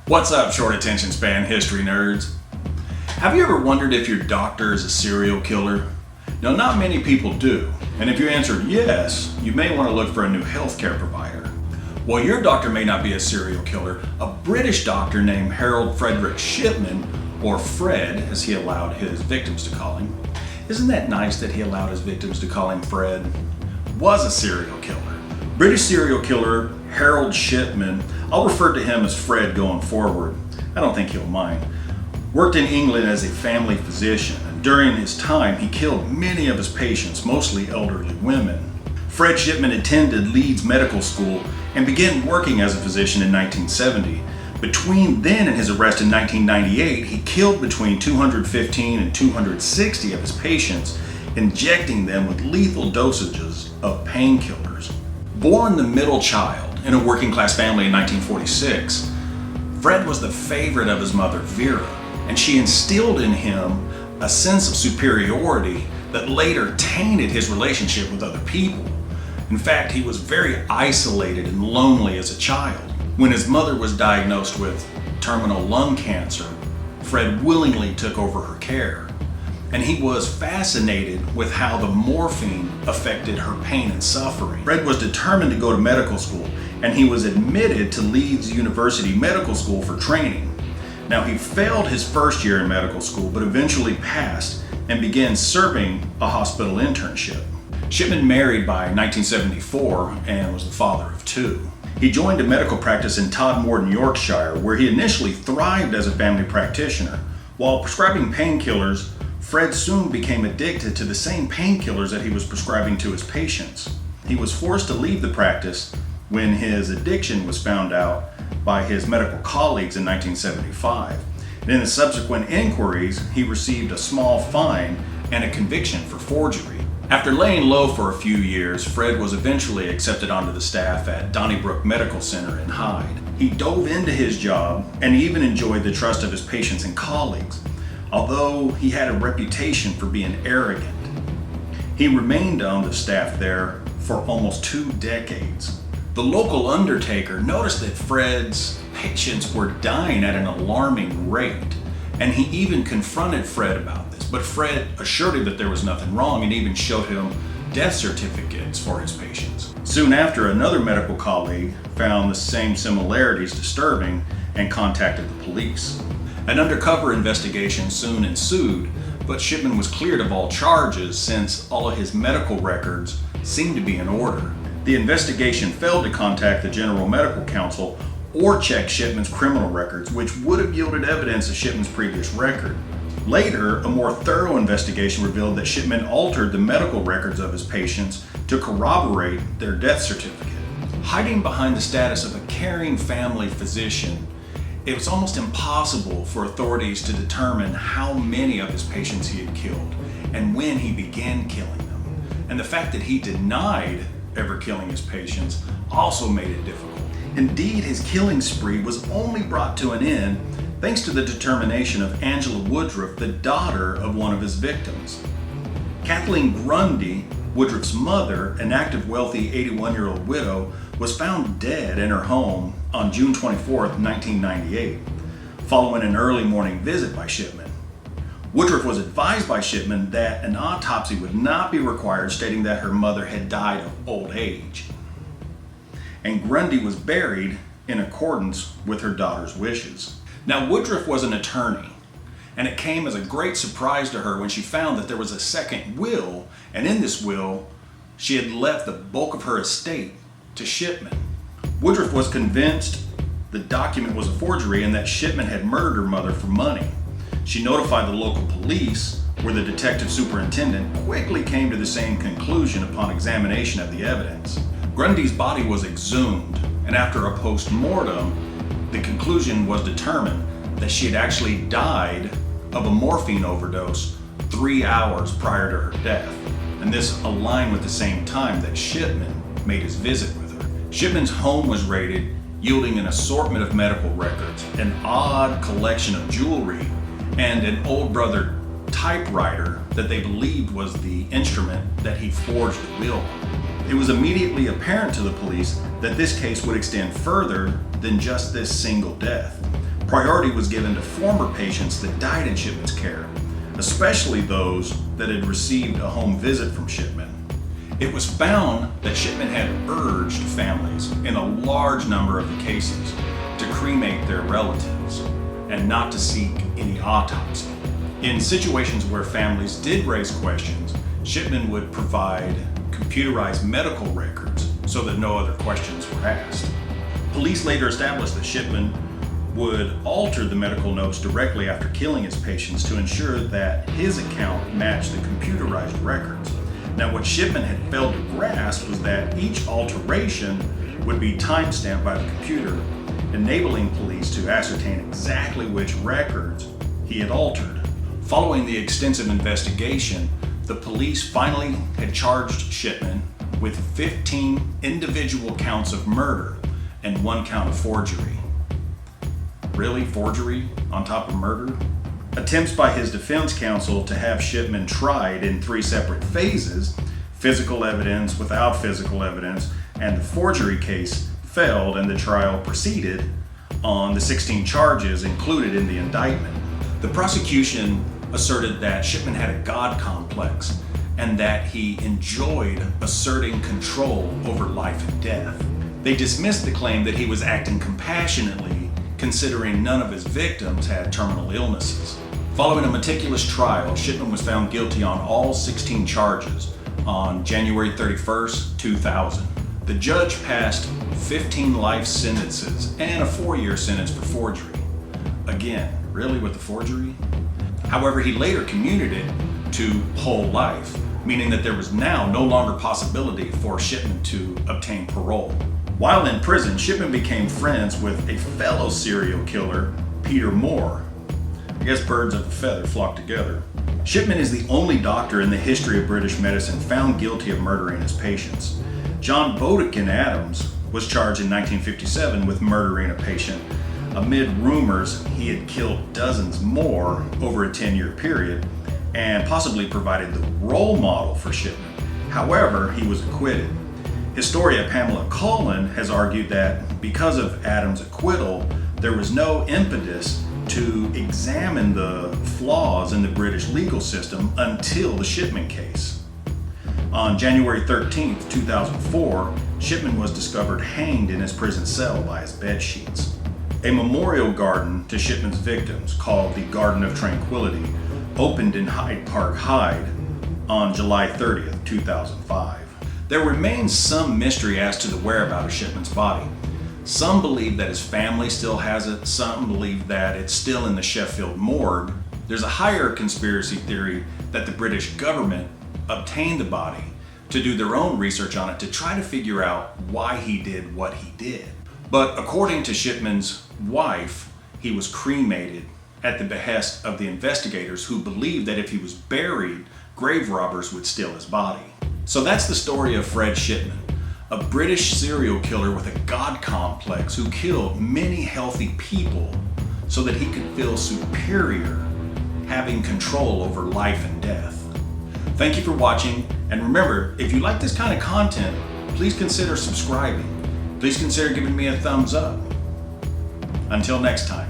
What's up, short attention span history nerds? Have you ever wondered if your doctor is a serial killer? Now, not many people do, and if you answered yes, you may want to look for a new healthcare provider. While your doctor may not be a serial killer, a British doctor named Herold Fredrick Shipman, or Fred as he allowed his victims to call him, isn't that nice that he allowed his victims to call him Fred, was a serial killer. British serial killer Herold Shipman, I'll refer to him as Fred going forward, I don't think he'll mind, worked in England as a family physician, and during his time he killed many of his patients, mostly elderly women. Fred Shipman attended Leeds Medical School and began working as a physician in 1970. Between then and his arrest in 1998, he killed between 215 and 260 of his patients, injecting them with lethal dosages of painkillers. Born the middle child in a working class family in 1946, Fred was the favorite of his mother, Vera, and she instilled in him a sense of superiority that later tainted his relationship with other people. In fact, he was very isolated and lonely as a child. When his mother was diagnosed with terminal lung cancer, Fred willingly took over her care, and he was fascinated with how the morphine affected her pain and suffering. Fred was determined to go to medical school, and he was admitted to Leeds University Medical School for training. Now, he failed his first year in medical school, but eventually passed and began serving a hospital internship. Shipman married by 1974 and was the father of two. He joined a medical practice in Todmorden, Yorkshire, where he initially thrived as a family practitioner. While prescribing painkillers, Fred soon became addicted to the same painkillers that he was prescribing to his patients. He was forced to leave the practice when his addiction was found out by his medical colleagues in 1975. And in the subsequent inquiries, he received a small fine and a conviction for forgery. After laying low for a few years, Fred was eventually accepted onto the staff at Donnybrook Medical Center in Hyde. He dove into his job and even enjoyed the trust of his patients and colleagues, although he had a reputation for being arrogant. He remained on the staff there for almost 2 decades. The local undertaker noticed that Fred's patients were dying at an alarming rate, and he even confronted Fred about this, but Fred assured him that there was nothing wrong and even showed him death certificates for his patients. Soon after, another medical colleague found the same similarities disturbing and contacted the police. An undercover investigation soon ensued, but Shipman was cleared of all charges since all of his medical records seemed to be in order. The investigation failed to contact the General Medical Council or check Shipman's criminal records, which would have yielded evidence of Shipman's previous record. Later, a more thorough investigation revealed that Shipman altered the medical records of his patients to corroborate their death certificate. Hiding behind the status of a caring family physician, it was almost impossible for authorities to determine how many of his patients he had killed and when he began killing them. And the fact that he denied ever killing his patients also made it difficult. Indeed, his killing spree was only brought to an end thanks to the determination of Angela Woodruff, the daughter of one of his victims. Kathleen Grundy, Woodruff's mother, an active, wealthy 81-year-old widow, was found dead in her home on June 24, 1998, following an early morning visit by Shipman. Woodruff was advised by Shipman that an autopsy would not be required, stating that her mother had died of old age. And Grundy was buried in accordance with her daughter's wishes. Now, Woodruff was an attorney, and it came as a great surprise to her when she found that there was a second will, and in this will, she had left the bulk of her estate to Shipman. Woodruff was convinced the document was a forgery and that Shipman had murdered her mother for money. She notified the local police, where the detective superintendent quickly came to the same conclusion upon examination of the evidence. Grundy's body was exhumed, and after a post-mortem, the conclusion was determined that she had actually died of a morphine overdose 3 hours prior to her death. And this aligned with the same time that Shipman made his visit with her. Shipman's home was raided, yielding an assortment of medical records, an odd collection of jewelry, and an old brother typewriter that they believed was the instrument that he forged the will. It was immediately apparent to the police that this case would extend further than just this single death. Priority was given to former patients that died in Shipman's care, especially those that had received a home visit from Shipman. It was found that Shipman had urged families in a large number of the cases to cremate their relatives and not to seek any autopsy. In situations where families did raise questions, Shipman would provide computerized medical records so that no other questions were asked. Police later established that Shipman would alter the medical notes directly after killing his patients to ensure that his account matched the computerized records. Now, what Shipman had failed to grasp was that each alteration would be timestamped by the computer, enabling police to ascertain exactly which records he had altered. Following the extensive investigation, the police finally had charged Shipman with 15 individual counts of murder and 1 count of forgery. Really? Forgery on top of murder? Attempts by his defense counsel to have Shipman tried in 3 separate phases, physical evidence, without physical evidence, and the forgery case failed, and the trial proceeded on the 16 charges included in the indictment. The prosecution asserted that Shipman had a God complex and that he enjoyed asserting control over life and death. They dismissed the claim that he was acting compassionately, considering none of his victims had terminal illnesses. Following a meticulous trial, Shipman was found guilty on all 16 charges on January 31st, 2000. The judge passed 15 life sentences and a 4-year sentence for forgery. Again, really with the forgery? However, he later commuted it to whole life, meaning that there was now no longer possibility for Shipman to obtain parole. While in prison, Shipman became friends with a fellow serial killer, Peter Moore. I guess birds of a feather flock together. Shipman is the only doctor in the history of British medicine found guilty of murdering his patients. John Bodekin Adams was charged in 1957 with murdering a patient amid rumors he had killed dozens more over a 10-year period and possibly provided the role model for Shipman. However, he was acquitted. Historian Pamela Cullen has argued that because of Adams' acquittal, there was no impetus to examine the flaws in the British legal system until the Shipman case. On January 13, 2004, Shipman was discovered hanged in his prison cell by his bed sheets. A memorial garden to Shipman's victims, called the Garden of Tranquility, opened in Hyde Park, Hyde on July 30, 2005. There remains some mystery as to the whereabouts of Shipman's body. Some believe that his family still has it, some believe that it's still in the Sheffield morgue. There's a higher conspiracy theory that the British government obtained the body to do their own research on it to try to figure out why he did what he did. But according to Shipman's wife, he was cremated at the behest of the investigators who believed that if he was buried, grave robbers would steal his body. So that's the story of Fred Shipman, a British serial killer with a God complex who killed many healthy people so that he could feel superior, having control over life and death. Thank you for watching, and remember, if you like this kind of content, please consider subscribing. Please consider giving me a thumbs up. Until next time.